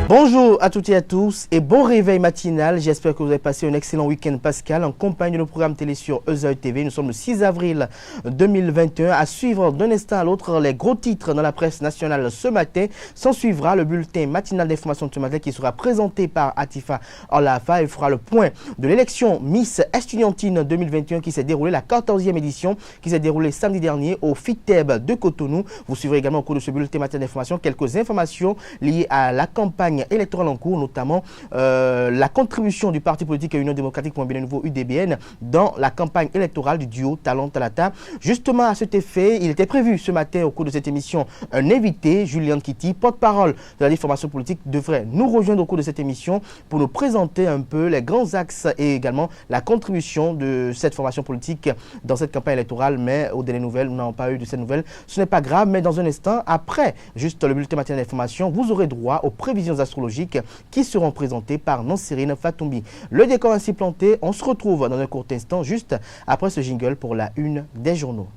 Bonjour à toutes et à tous et bon réveil matinal. J'espère que vous avez passé un excellent week-end pascal en compagnie de nos programmes télé sur EZAE TV. Nous sommes le 6 avril 2021. À suivre d'un instant à l'autre les gros titres dans la presse nationale ce matin. S'en suivra le bulletin matinal d'information de ce matin qui sera présenté par Atifa Olafa. Il fera le point de l'élection Miss Estudiantine 2021 qui s'est déroulée, la 14e édition qui s'est déroulée samedi dernier au FITEB de Cotonou. Vous suivrez également au cours de ce bulletin matinal d'information quelques informations liées à la campagne électorale en cours, notamment la contribution du parti politique Union démocratique pour un bien nouveau UDBN dans la campagne électorale du duo Talon Talata. Justement à cet effet, il était prévu ce matin au cours de cette émission un invité, Julian Kitty, porte-parole de la déformation politique, devrait nous rejoindre au cours de cette émission pour nous présenter un peu les grands axes et également la contribution de cette formation politique dans cette campagne électorale. Mais aux dernières nouvelles, nous n'avons pas eu de cette nouvelle. Ce n'est pas grave, mais dans un instant, après juste le bulletin matinal d'information, vous aurez droit aux prévisions astrologiques qui seront présentées par Nansirine Fatoumbi. Le décor ainsi planté, on se retrouve dans un court instant juste après ce jingle pour la une des journaux.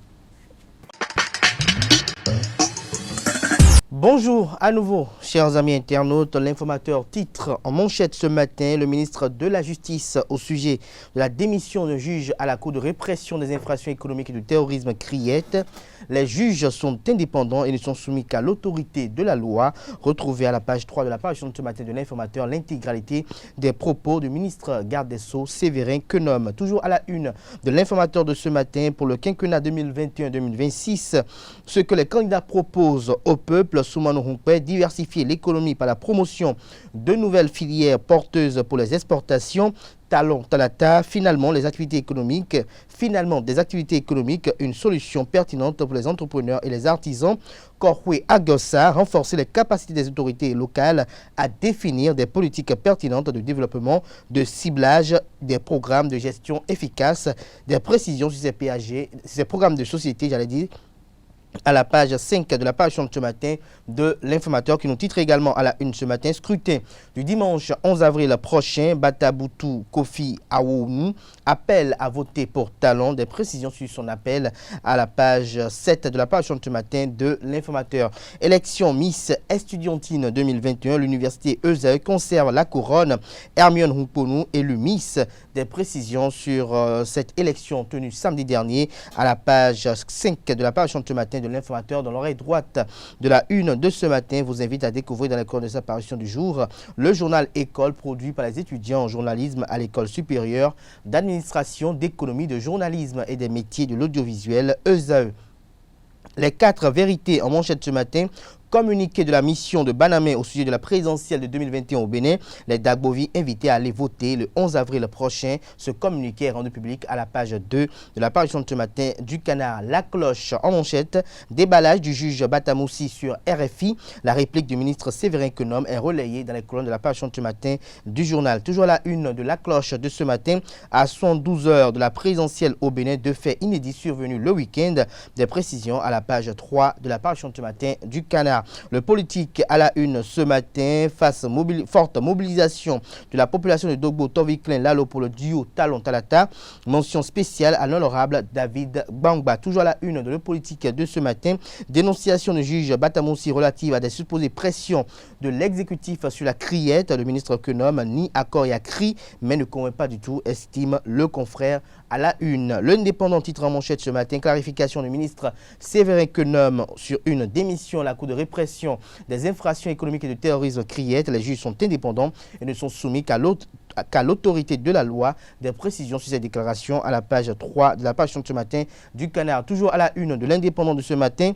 Bonjour à nouveau, chers amis internautes. L'informateur titre en manchette ce matin: le ministre de la Justice au sujet de la démission d'un juge à la Cour de répression des infractions économiques et du terrorisme criette. Les juges sont indépendants et ne sont soumis qu'à l'autorité de la loi. Retrouvez à la page 3 de la parution de ce matin de l'informateur l'intégralité des propos du ministre garde des Sceaux Séverin Quenom. Toujours à la une de l'informateur de ce matin pour le quinquennat 2021-2026, ce que les candidats proposent au peuple: Soumano Humpé, diversifier l'économie par la promotion de nouvelles filières porteuses pour les exportations. Talon Talata, finalement des activités économiques, une solution pertinente pour les entrepreneurs et les artisans. Korwe Agossa, renforcer les capacités des autorités locales à définir des politiques pertinentes de développement, de ciblage, des programmes de gestion efficaces, des précisions sur ces PAG, ces programmes de société, j'allais dire, à la page 5 de la parution de ce matin de l'informateur qui nous titre également à la une ce matin: scrutin du dimanche 11 avril prochain, Bataboutou Kofi Awouni appelle à voter pour Talon. Des précisions sur son appel à la page 7 de la parution de ce matin de l'informateur. Élection Miss Estudiantine 2021, l'université EZAE conserve la couronne. Hermione Huponou élu Miss. Des précisions sur cette élection tenue samedi dernier à la page 5 de la parution de ce matin de l'informateur. Dans l'oreille droite de la une de ce matin, vous invite à découvrir dans les cours de sa parution du jour le journal École produit par les étudiants en journalisme à l'école supérieure d'administration, d'économie, de journalisme et des métiers de l'audiovisuel EZAE. Les 4 vérités en manchette ce matin: communiqué de la mission de Banamé au sujet de la présidentielle de 2021 au Bénin. Les Dagbovi invités à aller voter le 11 avril prochain. Ce communiqué est rendu public à la page 2 de la parution de ce matin du Canard. La cloche en manchette: déballage du juge Batamoussi sur RFI. La réplique du ministre Séverin Quenom est relayée dans les colonnes de la parution de ce matin du journal. Toujours à la une de la cloche de ce matin: à 112 heures de la présidentielle au Bénin, 2 faits inédits survenus le week-end. Des précisions à la page 3 de la parution de ce matin du Canard. Le politique à la une ce matin: face forte mobilisation de la population de Dogbo Toviklin Lalo pour le duo Talon Talata. Mention spéciale à l'honorable David Bangba. Toujours à la une de le politique de ce matin: dénonciation du juge Batamoussi relative à des supposées pressions de l'exécutif sur la criette. Le ministre Quenom nie accord et a cri mais ne convainc pas du tout, estime le confrère à la une. L'Indépendant titre en manchette ce matin: clarification du ministre Séverin Quenom sur une démission à la Cour de répression des infractions économiques et de terrorisme criette. Les juges sont indépendants et ne sont soumis qu'à l'autorité de la loi. Des précisions sur ces déclarations à la page 3 de la page de ce matin du Canard. Toujours à la une de l'Indépendant de ce matin: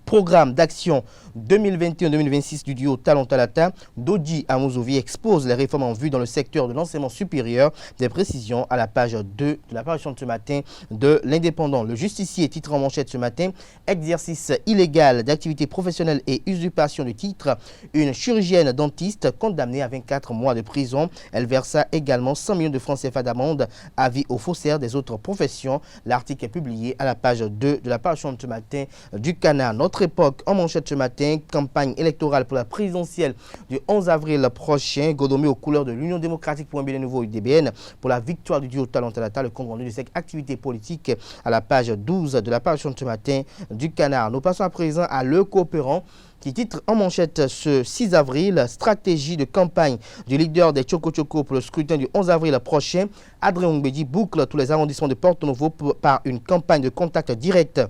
programme d'action 2021-2026 du duo Talon Talata. Dodi Amouzovi expose les réformes en vue dans le secteur de l'enseignement supérieur. Des précisions à la page 2 de la parution de ce matin de l'Indépendant. Le justicier titre en manchette ce matin: exercice illégal d'activité professionnelle et usurpation de titre. Une chirurgienne dentiste condamnée à 24 mois de prison. Elle versa également 100 millions de francs CFA d'amende. Avis aux faussaires des autres professions. L'article est publié à la page 2 de la parution de ce matin du Canard. Notre époque en manchette ce matin: campagne électorale pour la présidentielle du 11 avril prochain. Godomé aux couleurs de l'Union démocratique pour un bien nouveau UDBN pour la victoire du duo Talon Talata. Le compte rendu de cette activité politique à la page 12 de la parution de ce matin du Canard. Nous passons à présent à Le Coopérant qui titre en manchette ce 6 avril, stratégie de campagne du leader des Tchoko Tchoko pour le scrutin du 11 avril prochain. Adrien Mbedi boucle tous les arrondissements de Porto Novo par une campagne de contact direct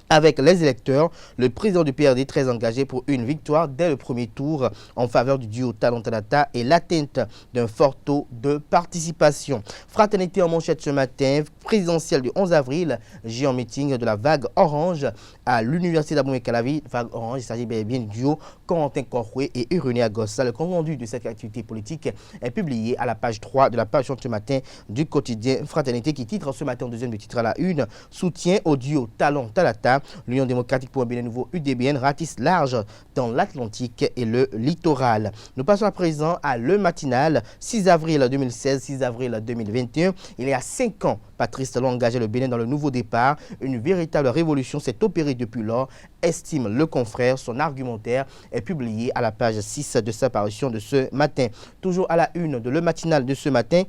avec les électeurs. Le président du PRD très engagé pour une victoire dès le premier tour en faveur du duo Talon Talata et l'atteinte d'un fort taux de participation. Fraternité en manchette ce matin, présidentielle du 11 avril, géant meeting de la vague orange à l'université d'Abomey Calavi. Vague orange, il s'agit bien du duo Corentin Korhoué et Irénée Agossa. Le compte rendu de cette activité politique est publié à la page 3 de la page ce matin du quotidien Fraternité qui titre ce matin en deuxième de titre à la une, soutien au duo Talon Talata. L'Union démocratique pour un Bénin nouveau UDBN ratisse large dans l'Atlantique et le littoral. Nous passons à présent à Le Matinal, 6 avril 2016, 6 avril 2021. Il y a 5 ans, Patrice Talon engageait le Bénin dans le nouveau départ. Une véritable révolution s'est opérée depuis lors, estime le confrère. Son argumentaire est publié à la page 6 de sa parution de ce matin. Toujours à la une de Le Matinal de ce matin,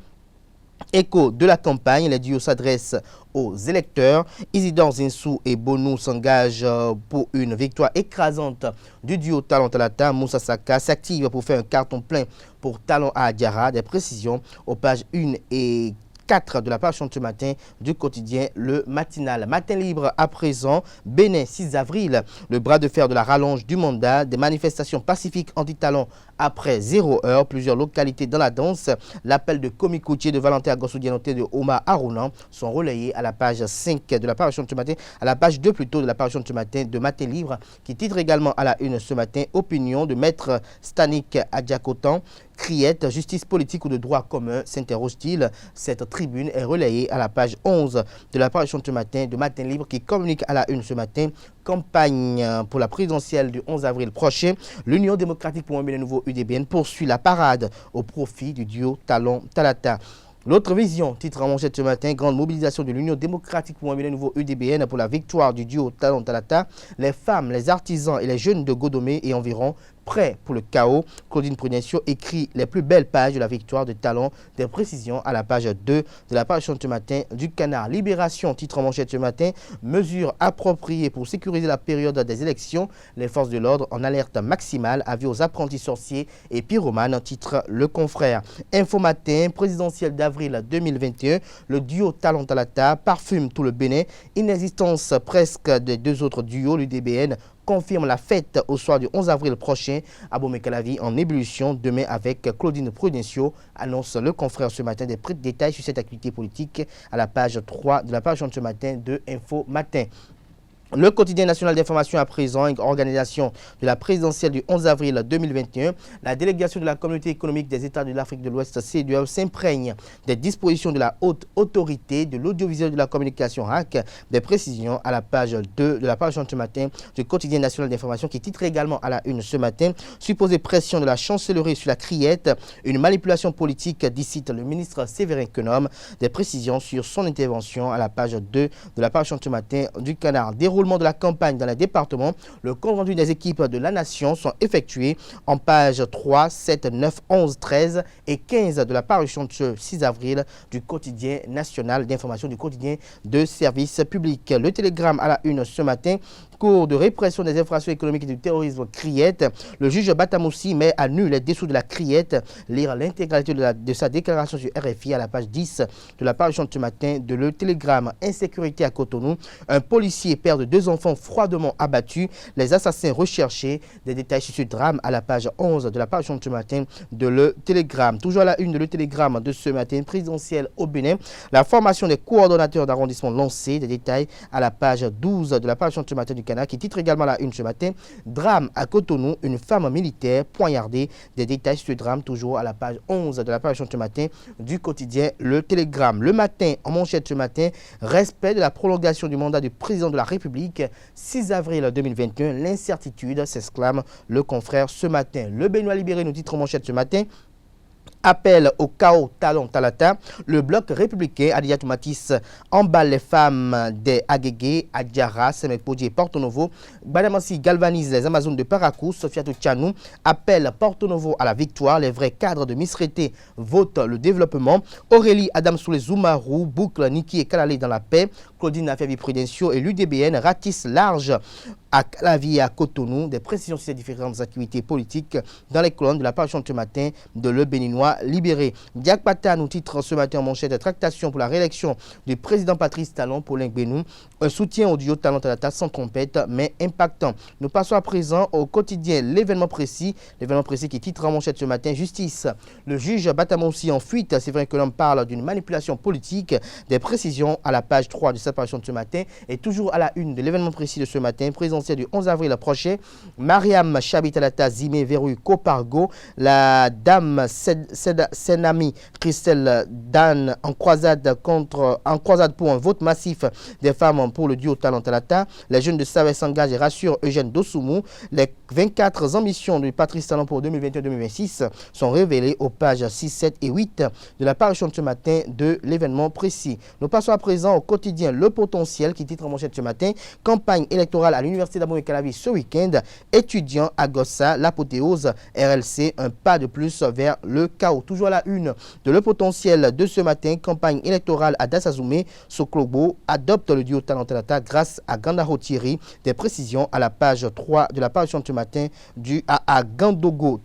écho de la campagne, les duos s'adressent aux électeurs. Isidore Zinsou et Bonou s'engagent pour une victoire écrasante du duo Talon Talata. Moussa Saka s'active pour faire un carton plein pour Talon à Adiara. Des précisions aux pages 1 et 4 de la page ce matin du quotidien Le Matinal. Matin libre à présent, Bénin 6 avril, le bras de fer de la rallonge du mandat, des manifestations pacifiques anti-Talon après 0 heure, plusieurs localités dans la danse. L'appel de Komi Koutié, de Valentin Agossou Dianoté, de Omar Arounan sont relayés à la page 5 de la parution de ce matin, à la page 2 plutôt de la parution de ce matin de Matin Libre, qui titre également à la une ce matin, opinion de maître Stanik Adjakotan. Criette, justice politique ou de droit commun, s'interroge-t-il. Cette tribune est relayée à la page 11 de la parution de ce matin de Matin Libre qui communique à la une ce matin. Campagne pour la présidentielle du 11 avril prochain. L'Union démocratique pour un Bénin nouveau UDBN poursuit la parade au profit du duo Talon Talata. L'autre vision, titre en manchette ce matin, grande mobilisation de l'Union démocratique pour un Bénin nouveau UDBN pour la victoire du duo Talon Talata. Les femmes, les artisans et les jeunes de Godomé et environ prêts pour le chaos. Claudine Prudencio écrit les plus belles pages de la victoire de Talon. Des précisions à la page 2 de la page ce matin du Canard. Libération, titre en manchette ce matin, mesures appropriées pour sécuriser la période des élections. Les forces de l'ordre en alerte maximale, avis aux apprentis sorciers et pyromanes, titre Le Confrère. Info Matin, présidentielle d'avril 2021, le duo Talon Talata parfume tout le Bénin. Inexistence presque des deux autres duos, l'UDBN confirme la fête au soir du 11 avril prochain à Abomey-Calavi en ébullition demain avec Claudine Prudencio, annonce Le Confrère ce matin. Des détails sur cette activité politique à la page 3 de la page de ce matin de Info Matin. Le quotidien national d'information à présent, une organisation de la présidentielle du 11 avril 2021. La délégation de la communauté économique des États de l'Afrique de l'Ouest, CEDEAO, s'imprègne des dispositions de la haute autorité de l'audiovisuel de la communication RAC. Des précisions à la page 2 de la page de ce matin du quotidien national d'information qui titre également à la une ce matin. Supposée pression de la chancellerie sur la criette, une manipulation politique, dit le ministre Séverin Quenom. Des précisions sur son intervention à la page 2 de la page de ce matin du Canard. Déroulement de la campagne dans les départements, le compte rendu des équipes de la nation sont effectués en page 3, 7, 9, 11, 13 et 15 de la parution de ce 6 avril du quotidien national d'information du quotidien de service public. Le télégramme à la une ce matin, cours de répression des infractions économiques et du terrorisme Criette. Le juge Batamoussi met à nu les dessous de la Criette. Lire l'intégralité de sa déclaration sur RFI à la page 10 de la parution de ce matin de Le Télégramme. Insécurité à Cotonou. Un policier perd de 2 enfants froidement abattus. Les assassins recherchés. Des détails sur ce drame à la page 11 de la parution de ce matin de Le Télégramme. Toujours à la une de Le Télégramme de ce matin, présidentielle au Bénin. La formation des coordonnateurs d'arrondissement lancée. Des détails à la page 12 de la parution de ce matin du Canada qui titre également la une ce matin. Drame à Cotonou, une femme militaire poignardée. Des détails sur ce drame toujours à la page 11 de la page ce matin du quotidien Le Télégramme. Le Matin en manchette ce matin, respect de la prolongation du mandat du président de la République. 6 avril 2021, l'incertitude, s'exclame Le Confrère ce matin. Le Béninois libéré nous titre en manchette ce matin. Appel au chaos Talon Talata. Le bloc républicain Adiatou Matisse emballe les femmes des Agégué, Adjara, Semekpodji et Porto Novo. Badamassi galvanise les Amazones de Paracou. Sofiatou Tchanou appelle Porto Novo à la victoire. Les vrais cadres de Misrété votent le développement. Aurélie Adam Soule Zoumarou boucle Niki et Kalalé dans la paix. Claudine Affavi Prudencio et l'UDBN ratissent large à Calavi et à Cotonou. Des précisions sur ces différentes activités politiques dans les colonnes de la parution de ce matin de Le Béninois libéré. Diak Pata nous titre ce matin en manchette de tractation pour la réélection du président Patrice Talon pour l'Ingbénou. Un soutien au duo Talon Talata sans trompette mais impactant. Nous passons à présent au quotidien l'événement précis qui titre en manchette ce matin justice. Le juge Batamonsi en fuite. C'est vrai que l'on parle d'une manipulation politique. Des précisions à la page 3 de sa parution de ce matin et toujours à la une de l'événement précis de ce matin, présidentiel du 11 avril prochain. Mariam Chabitalata Zimé Verru Copargo, la dame Senami Christelle Dan en croisade pour un vote massif des femmes pour le duo Talon Talata. Les jeunes de Savès s'engagent et rassurent Eugène Dosoumou. Les 24 ambitions de Patrice Talon pour 2021-2026 sont révélées aux pages 6, 7 et 8 de la parution de ce matin de l'événement précis. Nous passons à présent au quotidien Le Potentiel qui titre en manchette ce matin campagne électorale à l'université d'Abomey-Calavi ce week-end. Étudiants à Gossa, l'apothéose RLC, un pas de plus vers le chaos. Toujours à la une de Le Potentiel de ce matin, campagne électorale à Dassazoumé, Soklobo adopte le duo Talon Talata grâce à Gandaro Thierry. Des précisions à la page 3 de la parution de ce matin à Gandogo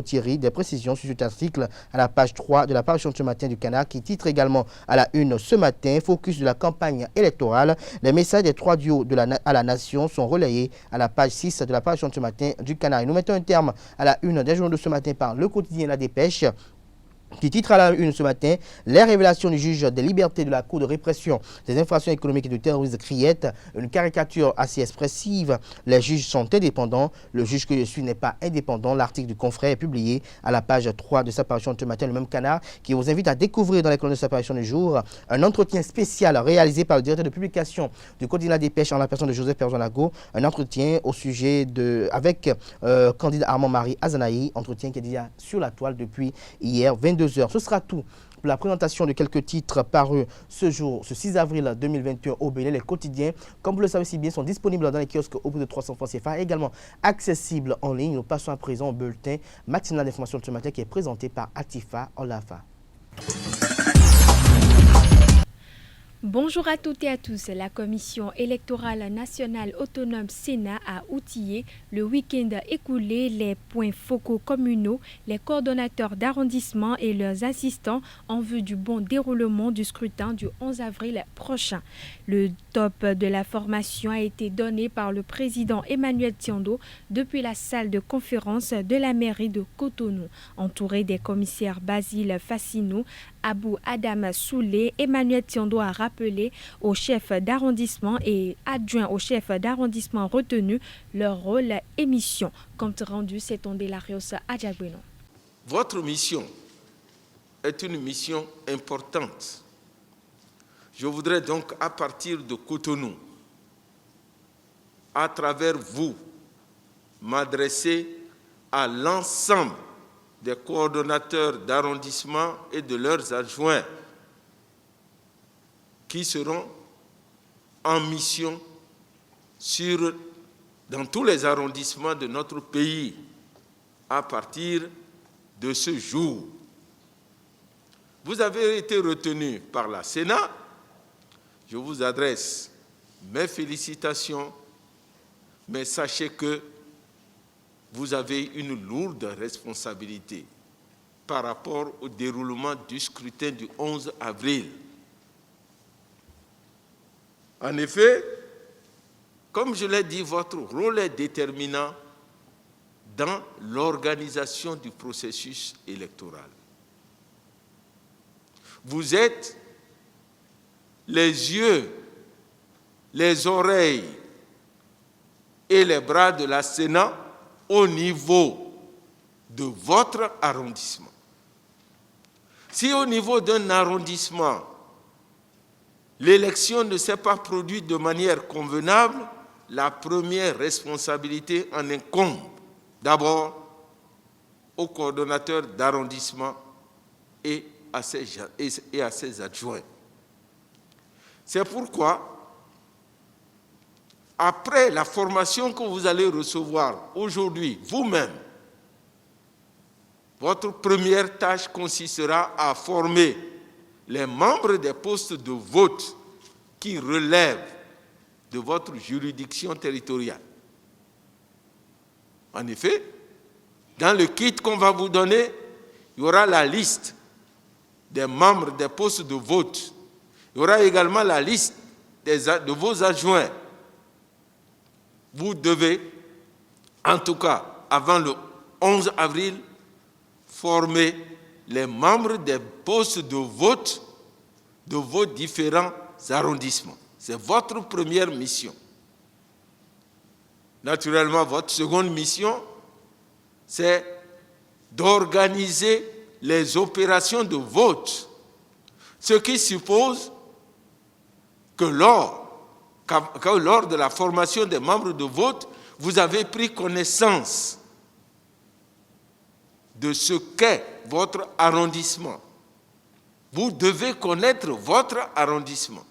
Thierry, des précisions sur cet article à la page 3 de la parution de ce matin du Canard qui titre également à la une ce matin, focus de la campagne électorale. Les messages des trois duos à la nation sont relayés à la page 6 de la parution de ce matin du Canard. Et nous mettons un terme à la une des journaux de ce matin par le quotidien La Dépêche qui titre à la une ce matin, les révélations du juge des libertés de la Cour de répression des infractions économiques et du terrorisme Criette, une caricature assez expressive. Les juges sont indépendants. Le juge que je suis n'est pas indépendant. L'article du confrère est publié à la page 3 de sa parution de ce matin, le même Canard, qui vous invite à découvrir dans les colonnes de sa parution du jour un entretien spécial réalisé par le directeur de publication du quotidien La Dépêche en la personne de Joseph Perjonago, un entretien au sujet avec candidat Armand-Marie Azanaï, entretien qui est déjà sur la toile depuis hier 22h. Ce sera tout pour la présentation de quelques titres parus ce jour, ce 6 avril 2021 au Bénin. Les quotidiens, comme vous le savez si bien, sont disponibles dans les kiosques au bout de 300 francs CFA, également accessibles en ligne. Nous passons à présent au bulletin matinal d'information de ce matin qui est présenté par Atifa Olafa. Bonjour à toutes et à tous. La Commission électorale nationale autonome Sénat a outillé le week-end écoulé les points focaux communaux, les coordonnateurs d'arrondissement et leurs assistants en vue du bon déroulement du scrutin du 11 avril prochain. Le top de la formation a été donné par le président Emmanuel Tiondo depuis la salle de conférence de la mairie de Cotonou. Entouré des commissaires Basile Fassinou, Abou Adam Soulé, Emmanuel Tiondo a rappelé aux chefs d'arrondissement et adjoints aux chefs d'arrondissement retenus leur rôle et mission. Compte rendu, c'est Tondelarios Adjabeno. Votre mission est une mission importante. Je voudrais donc, à partir de Cotonou, à travers vous, m'adresser à l'ensemble des coordonnateurs d'arrondissement et de leurs adjoints qui seront en mission dans tous les arrondissements de notre pays à partir de ce jour. Vous avez été retenus par la Sénat. Je vous adresse mes félicitations, mais sachez que vous avez une lourde responsabilité par rapport au déroulement du scrutin du 11 avril. En effet, comme je l'ai dit, votre rôle est déterminant dans l'organisation du processus électoral. Vous êtes les yeux, les oreilles et les bras de la Sénat au niveau de votre arrondissement. Si au niveau d'un arrondissement, l'élection ne s'est pas produite de manière convenable, la première responsabilité en incombe d'abord au coordonnateur d'arrondissement et à ses adjoints. C'est pourquoi, après la formation que vous allez recevoir aujourd'hui, vous-même, votre première tâche consistera à former les membres des postes de vote qui relèvent de votre juridiction territoriale. En effet, dans le kit qu'on va vous donner, il y aura la liste des membres des postes de vote. Il y aura également la liste de vos adjoints. Vous devez, en tout cas, avant le 11 avril, former les membres des postes de vote de vos différents arrondissements. C'est votre première mission. Naturellement, votre seconde mission, c'est d'organiser les opérations de vote, ce qui suppose que lors de la formation des membres de vote, vous avez pris connaissance de ce qu'est votre arrondissement. Vous devez connaître votre arrondissement.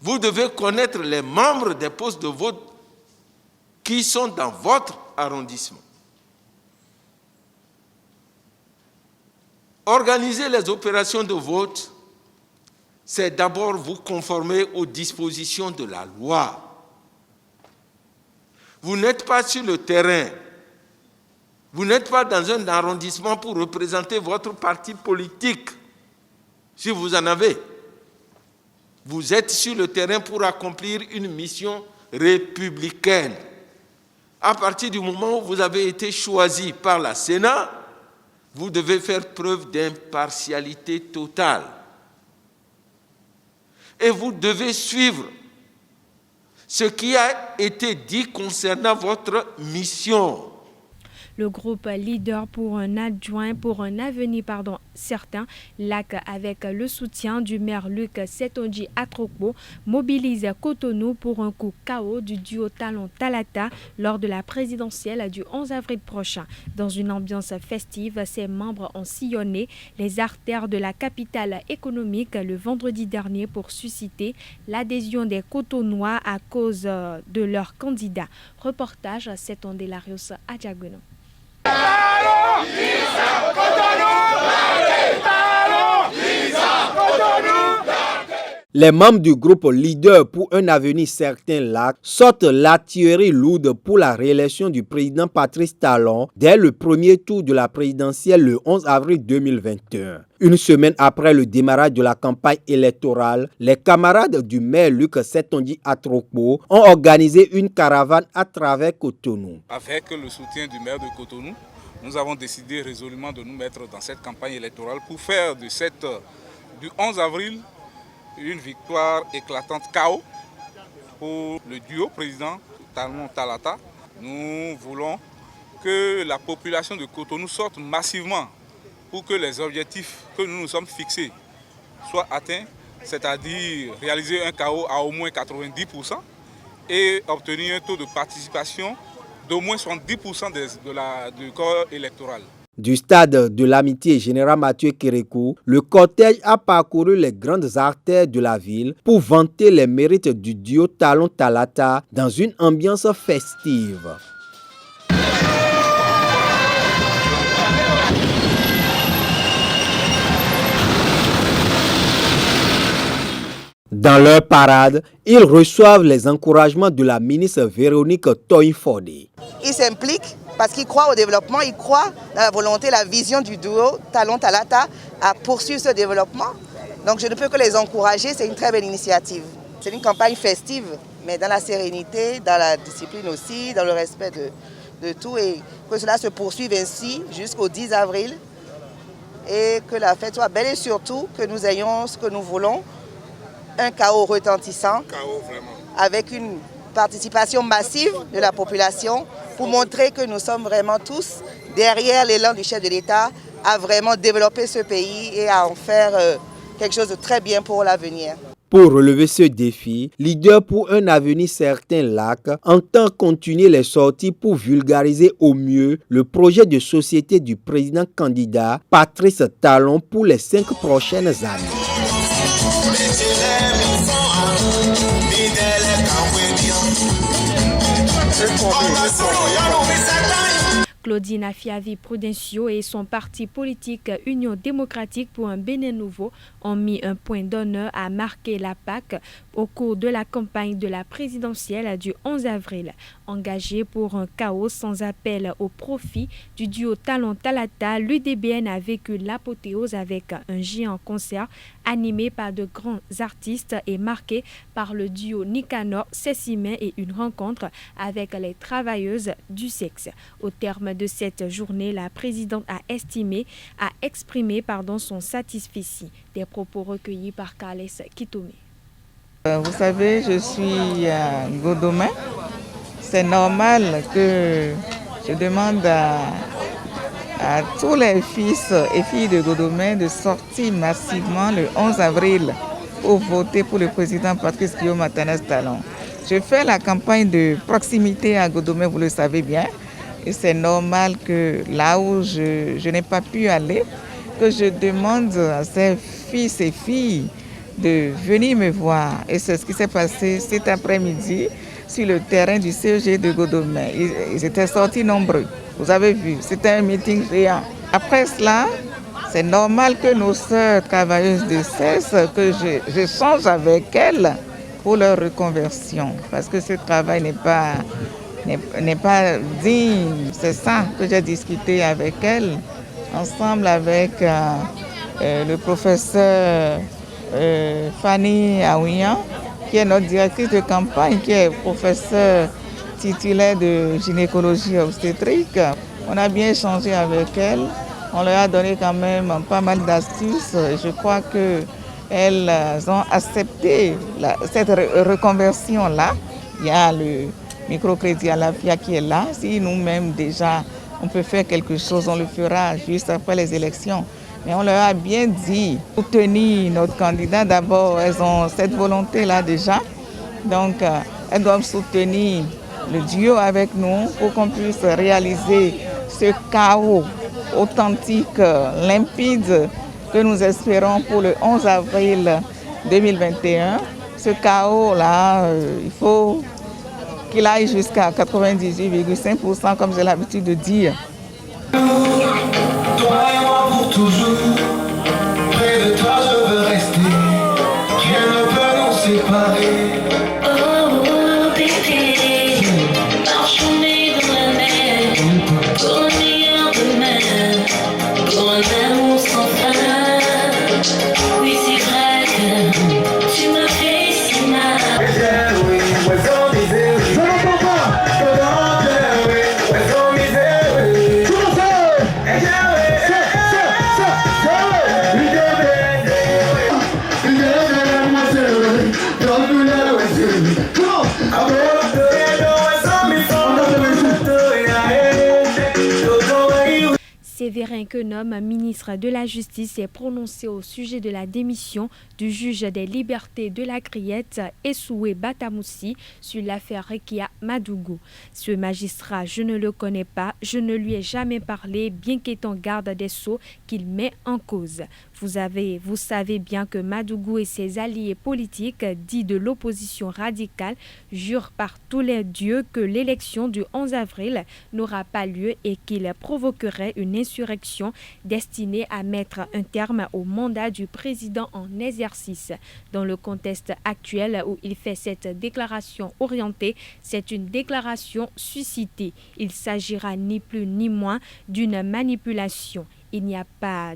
Vous devez connaître les membres des postes de vote qui sont dans votre arrondissement. Organiser les opérations de vote, c'est d'abord vous conformer aux dispositions de la loi. Vous n'êtes pas sur le terrain. Vous n'êtes pas dans un arrondissement pour représenter votre parti politique, si vous en avez. Vous êtes sur le terrain pour accomplir une mission républicaine. À partir du moment où vous avez été choisi par la Sénat, vous devez faire preuve d'impartialité totale. Et vous devez suivre ce qui a été dit concernant votre mission. Le groupe Leader pour un avenir certain, LAC, avec le soutien du maire Luc Setonji Atrokpo, mobilise Cotonou pour un coup KO du duo Talon Talata lors de la présidentielle du 11 avril prochain. Dans une ambiance festive, ses membres ont sillonné les artères de la capitale économique le vendredi dernier pour susciter l'adhésion des Cotonois à cause de leur candidat. Reportage Seton Delarios Adjagono. Les membres du groupe Leader pour un avenir certain LAC sortent l'artillerie lourde pour la réélection du président Patrice Talon dès le premier tour de la présidentielle le 11 avril 2021. Une semaine après le démarrage de la campagne électorale, les camarades du maire Luc Setonji Atrokpo ont organisé une caravane à travers Cotonou. Avec le soutien du maire de Cotonou, nous avons décidé résolument de nous mettre dans cette campagne électorale pour faire du 11 avril une victoire éclatante KO pour le duo président Talon Talata. Nous voulons que la population de Cotonou sorte massivement pour que les objectifs que nous nous sommes fixés soient atteints, c'est-à-dire réaliser un KO à au moins 90% et obtenir un taux de participation d'au moins 70% du corps électoral. Du stade de l'amitié général Mathieu Kérékou, le cortège a parcouru les grandes artères de la ville pour vanter les mérites du duo Talon Talata dans une ambiance festive. Dans leur parade, ils reçoivent les encouragements de la ministre Véronique Toyin-Forde. Ils s'impliquent parce qu'ils croient au développement, ils croient dans la volonté, la vision du duo Talon Talata à poursuivre ce développement. Donc je ne peux que les encourager, c'est une très belle initiative. C'est une campagne festive, mais dans la sérénité, dans la discipline aussi, dans le respect de tout, et que cela se poursuive ainsi jusqu'au 10 avril et que la fête soit belle et surtout que nous ayons ce que nous voulons, un chaos retentissant, avec une participation massive de la population pour montrer que nous sommes vraiment tous derrière l'élan du chef de l'État à vraiment développer ce pays et à en faire quelque chose de très bien pour l'avenir. Pour relever ce défi, Leader pour un avenir certain LAC entend continuer les sorties pour vulgariser au mieux le projet de société du président candidat Patrice Talon pour les 5 prochaines années. Claudine Afiavi Prudencio et son parti politique Union démocratique pour un Bénin nouveau ont mis un point d'honneur à marquer la Pâque au cours de la campagne de la présidentielle du 11 avril. Engagé pour un chaos sans appel au profit du duo Talon Talata, l'UDBN a vécu l'apothéose avec un géant concert animé par de grands artistes et marqué par le duo Nicanor, Cécimé et une rencontre avec les travailleuses du sexe. Au terme de cette journée, la présidente a exprimé son satisfecit. Des propos recueillis par Carles Kitome. Vous savez, je suis godomain. C'est normal que je demande à tous les fils et filles de Godomais de sortir massivement le 11 avril pour voter pour le président Patrice Guillaume Atanas Talon. Je fais la campagne de proximité à Godomais, vous le savez bien, et c'est normal que là où je n'ai pas pu aller, que je demande à ces fils et filles de venir me voir. Et c'est ce qui s'est passé cet après-midi sur le terrain du CEG de Godomais. Ils étaient sortis nombreux. Vous avez vu, c'était un meeting géant. Après cela, c'est normal que nos sœurs travailleuses de sexe, que j'échange avec elles pour leur reconversion. Parce que ce travail n'est pas digne. C'est ça que j'ai discuté avec elles, ensemble avec le professeur Fanny Aouian, qui est notre directrice de campagne, qui est professeure titulaire de gynécologie obstétrique. On a bien échangé avec elle, on leur a donné quand même pas mal d'astuces. Je crois qu'elles ont accepté cette reconversion-là. Il y a le microcrédit à la FIA qui est là. Si nous-mêmes déjà on peut faire quelque chose, on le fera juste après les élections. Mais on leur a bien dit, soutenir notre candidat, d'abord, elles ont cette volonté-là déjà. Donc, elles doivent soutenir le duo avec nous pour qu'on puisse réaliser ce chaos authentique, limpide, que nous espérons pour le 11 avril 2021. Ce chaos-là, il faut qu'il aille jusqu'à 98,5%, comme j'ai l'habitude de dire. Toi et moi pour toujours, près de toi je veux rester, rien ne peut nous séparer. Oh bébé, marchons dans la mer, pour un meilleur demain, pour un amour sans fin. Oui c'est vrai que tu me fais si mal. Séverin Quenom, ministre de la Justice, s'est prononcé au sujet de la démission du juge des libertés de la Criette, Essoué Batamoussi, sur l'affaire Rekia Madougou. Ce magistrat, je ne le connais pas, je ne lui ai jamais parlé, bien qu'étant garde des Sceaux qu'il met en cause. Vous savez bien que Madougou et ses alliés politiques, dits de l'opposition radicale, jurent par tous les dieux que l'élection du 11 avril n'aura pas lieu et qu'il provoquerait une insurrection destinée à mettre un terme au mandat du président en exercice. Dans le contexte actuel où il fait cette déclaration orientée, c'est une déclaration suscitée. Il s'agira ni plus ni moins d'une manipulation. Il n'y a pas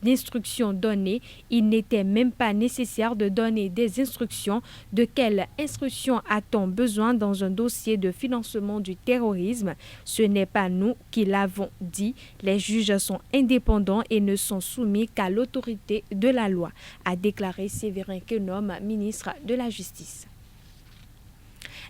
d'instructions données. Il n'était même pas nécessaire de donner des instructions. De quelles instructions a-t-on besoin dans un dossier de financement du terrorisme? Ce n'est pas nous qui l'avons dit. Les juges sont indépendants et ne sont soumis qu'à l'autorité de la loi, a déclaré Séverin Quenom, ministre de la Justice.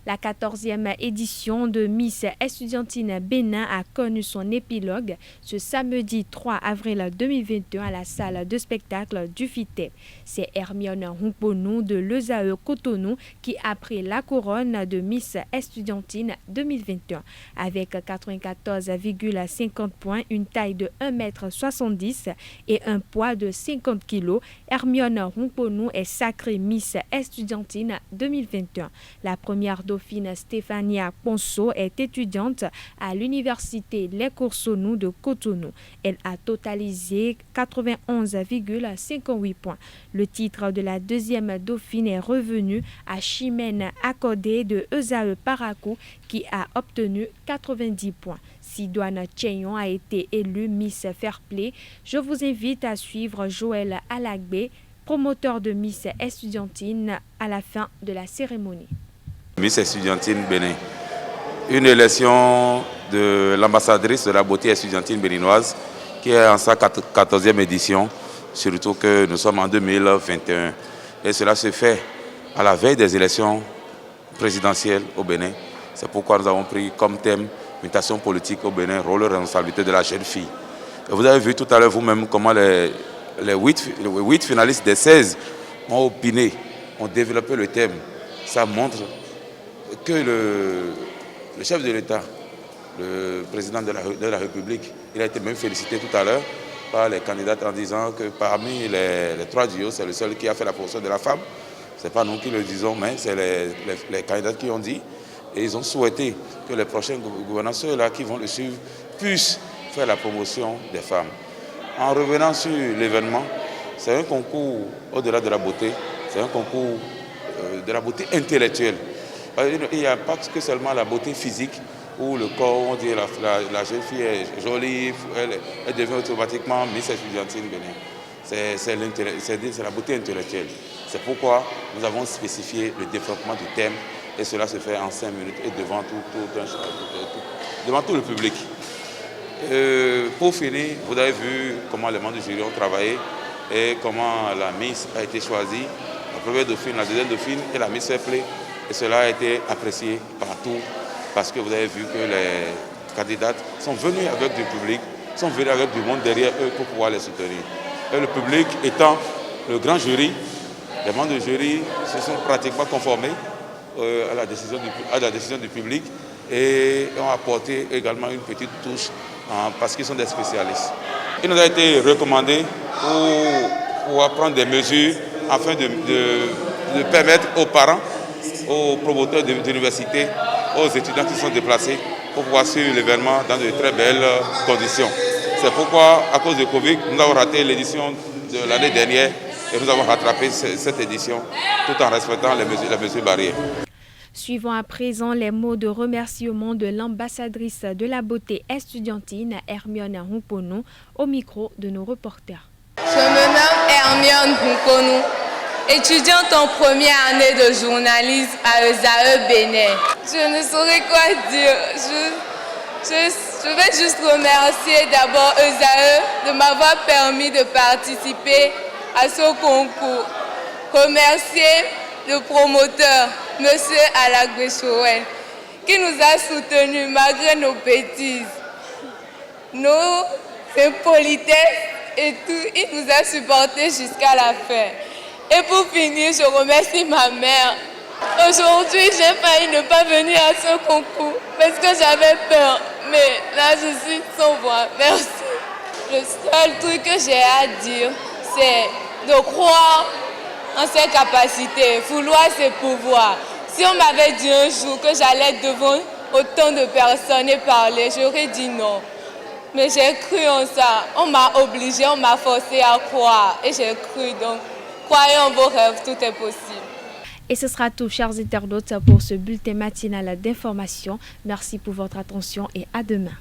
La 14e édition de Miss Estudiantine Bénin a connu son épilogue ce samedi 3 avril 2021 à la salle de spectacle du FITEP. C'est Hermione Hunkponou de l'ESAE Cotonou qui a pris la couronne de Miss Estudiantine 2021. Avec 94,50 points, une taille de 1,70 m et un poids de 50 kg, Hermione Hunkponou est sacrée Miss Estudiantine 2021. La première Dauphine Stéphania Ponceau est étudiante à l'université Les Coursonou de Cotonou. Elle a totalisé 91,58 points. Le titre de la deuxième dauphine est revenu à Chimène Accordé de Esae Parakou qui a obtenu 90 points. Sidoine Tcheyon a été élue Miss Fairplay. Je vous invite à suivre Joël Alagbe, promoteur de Miss Estudiantine, à la fin de la cérémonie. Miss Estudiantine Bénin. Une élection de l'ambassadrice de la beauté estudiantine béninoise qui est en sa 14e édition, surtout que nous sommes en 2021. Et cela se fait à la veille des élections présidentielles au Bénin. C'est pourquoi nous avons pris comme thème mutation politique au Bénin, rôle et responsabilité de la jeune fille. Et vous avez vu tout à l'heure vous-même comment les 8 finalistes des 16 ont opiné, ont développé le thème. Ça montre que le chef de l'État, le président de la République, il a été même félicité tout à l'heure par les candidats en disant que parmi les 3 duos, c'est le seul qui a fait la promotion de la femme. Ce n'est pas nous qui le disons, mais c'est les candidats qui ont dit. Et ils ont souhaité que les prochains gouvernants, ceux-là qui vont le suivre, puissent faire la promotion des femmes. En revenant sur l'événement, c'est un concours au-delà de la beauté, c'est un concours de la beauté intellectuelle. Il n'y a pas que seulement la beauté physique, où le corps, on dit la jeune fille est jolie, elle devient automatiquement Miss Estudiantine Bénin. C'est la beauté intellectuelle. C'est pourquoi nous avons spécifié le développement du thème, et cela se fait en 5 minutes et devant tout le public. Pour finir, vous avez vu comment les membres du jury ont travaillé et comment la Miss a été choisie, la première dauphine, la deuxième dauphine et la Miss Fairplay. Et cela a été apprécié partout parce que vous avez vu que les candidates sont venues avec du public, sont venues avec du monde derrière eux pour pouvoir les soutenir. Et le public étant le grand jury, les membres du jury se sont pratiquement conformés à la décision du public et ont apporté également une petite touche parce qu'ils sont des spécialistes. Il nous a été recommandé pour prendre des mesures afin de permettre aux parents, aux promoteurs d'université, aux étudiants qui sont déplacés pour pouvoir suivre l'événement dans de très belles conditions. C'est pourquoi, à cause de Covid, nous avons raté l'édition de l'année dernière et nous avons rattrapé cette édition tout en respectant les mesures barrières. Suivons à présent les mots de remerciement de l'ambassadrice de la beauté estudiantine Hermione Humponou au micro de nos reporters. Je me nomme Hermione Humponou, étudiante en première année de journalisme à Esae Bénin. Je ne saurais quoi dire. Je vais juste remercier d'abord Esae de m'avoir permis de participer à ce concours. Remercier le promoteur, M. Alagbe Choël, qui nous a soutenus malgré nos bêtises, nos impolitesses et tout. Il nous a supportés jusqu'à la fin. Et pour finir, je remercie ma mère. Aujourd'hui, j'ai failli ne pas venir à ce concours parce que j'avais peur. Mais là, je suis sans voix. Merci. Le seul truc que j'ai à dire, c'est de croire en ses capacités, vouloir ses pouvoirs. Si on m'avait dit un jour que j'allais devant autant de personnes et parler, j'aurais dit non. Mais j'ai cru en ça. On m'a obligé, on m'a forcé à croire. Et j'ai cru. Donc, croyez en vos rêves, tout est possible. Et ce sera tout, chers internautes, pour ce bulletin matinal d'information. Merci pour votre attention et à demain.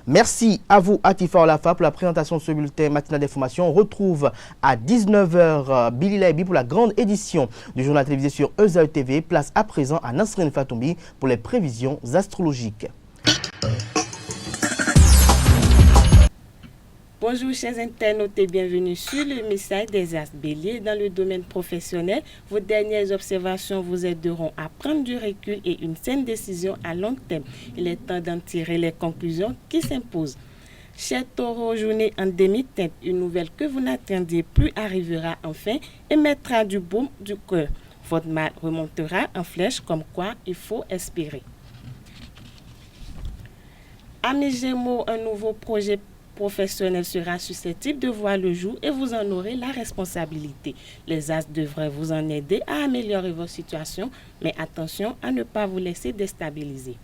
Merci à vous, Atifa Olafa, pour la présentation de ce bulletin matinal d'information. On retrouve à 19h Billy Laibi pour la grande édition du journal télévisé sur Esae TV. Place à présent à Nasrine Fatoumbi pour les prévisions astrologiques. Bonjour chers internautes et bienvenue sur le message des As Bélier. Dans le domaine professionnel, vos dernières observations vous aideront à prendre du recul et une saine décision à long terme. Il est temps d'en tirer les conclusions qui s'imposent. Chers taureaux, journée en demi-teinte, une nouvelle que vous n'attendiez plus arrivera enfin et mettra du baume du cœur. Votre mal remontera en flèche comme quoi il faut espérer. Amis Gémeaux, un nouveau projet professionnel sera susceptible de voir le jour et vous en aurez la responsabilité. Les astres devraient vous en aider à améliorer votre situation, mais attention à ne pas vous laisser déstabiliser.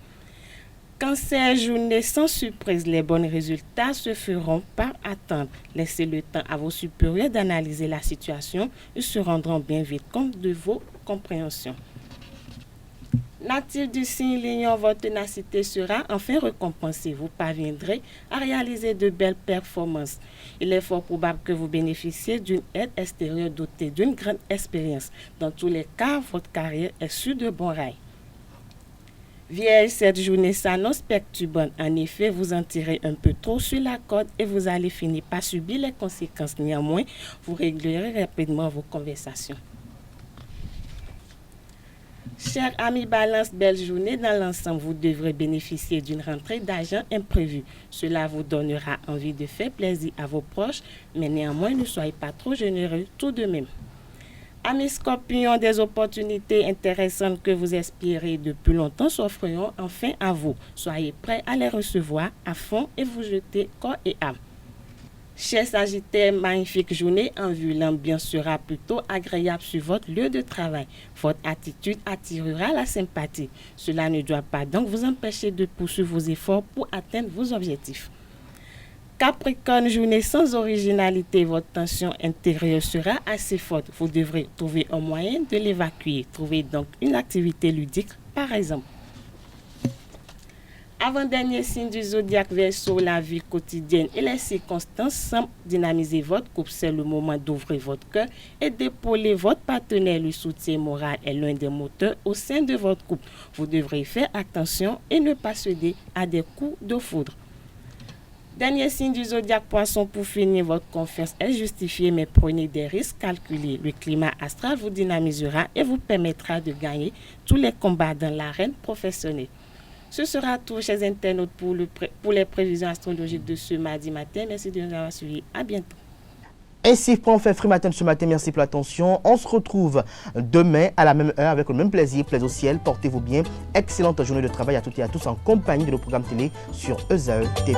Cancer, journée sans surprise, les bons résultats se feront par attendre. Laissez le temps à vos supérieurs d'analyser la situation. Ils se rendront bien vite compte de vos compréhensions. Natif du signe Lion, votre ténacité sera enfin récompensée. Vous parviendrez à réaliser de belles performances. Il est fort probable que vous bénéficiez d'une aide extérieure dotée d'une grande expérience. Dans tous les cas, votre carrière est sur de bons rails. Vierge, cette journée s'annonce perturbante. En effet, vous en tirez un peu trop sur la corde et vous allez finir par subir les conséquences. Néanmoins, vous réglerez rapidement vos conversations. Chers amis Balance, belle journée dans l'ensemble. Vous devrez bénéficier d'une rentrée d'argent imprévue. Cela vous donnera envie de faire plaisir à vos proches, mais néanmoins, ne soyez pas trop généreux tout de même. Amis Scorpions, des opportunités intéressantes que vous espérez depuis longtemps s'offriront enfin à vous. Soyez prêts à les recevoir à fond et vous jeter corps et âme. Chers Sagittaires, magnifique journée en vue. L'ambiance sera plutôt agréable sur votre lieu de travail. Votre attitude attirera la sympathie. Cela ne doit pas donc vous empêcher de poursuivre vos efforts pour atteindre vos objectifs. Capricorne, journée sans originalité. Votre tension intérieure sera assez forte. Vous devrez trouver un moyen de l'évacuer. Trouvez donc une activité ludique, par exemple. Avant-dernier signe du zodiaque Verseau, la vie quotidienne et les circonstances semblent dynamiser votre couple. C'est le moment d'ouvrir votre cœur et d'épauler votre partenaire. Le soutien moral est l'un des moteurs au sein de votre couple. Vous devrez faire attention et ne pas céder à des coups de foudre. Dernier signe du zodiaque Poisson, pour finir, votre confiance est justifiée, mais prenez des risques calculés. Le climat astral vous dynamisera et vous permettra de gagner tous les combats dans l'arène professionnelle. Ce sera tout, chers internautes, pour les prévisions astrologiques de ce mardi matin. Merci de nous avoir suivis. À bientôt. Ainsi prend fin Free Matin de ce matin. Merci pour l'attention. On se retrouve demain à la même heure avec le même plaisir. Plaisir au ciel. Portez-vous bien. Excellente journée de travail à toutes et à tous en compagnie de nos programmes télé sur ESAE TV.